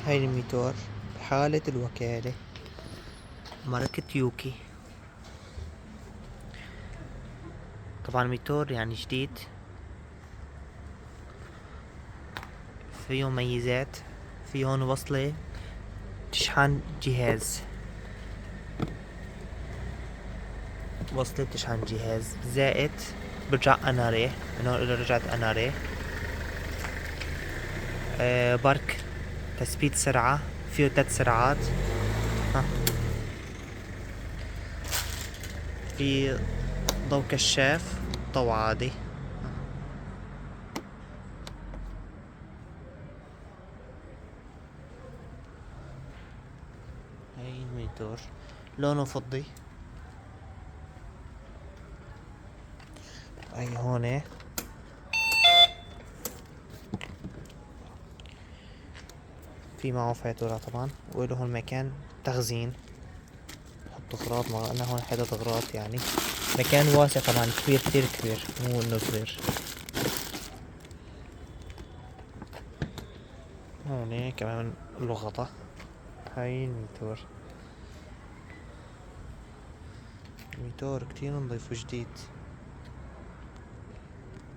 هاي الميتور بحالة الوكالة ماركة يوكي. طبعا ميتور يعني جديد، فيه ميزات، فيه هون وصلة تشحن جهاز، وصلة تشحن جهاز، زائد برجع اناريه من هون اذا رجعت اناريه. بارك تثبيت سرعة، فيه 3 سرعات. ها، في ضوء كشاف، ضوء عادي. هاي الميتور لونه فضي. هاي هون في معه فاتورة طبعا، وله هون مكان تخزين، حط اغراض. مع انه هون حدد اغراض يعني. مكان واسع طبعا، كبير، كتير كبير، مو انه صغير. هون كمان له غطا. هاي الميتور، الميتور كتير نظيف وجديد.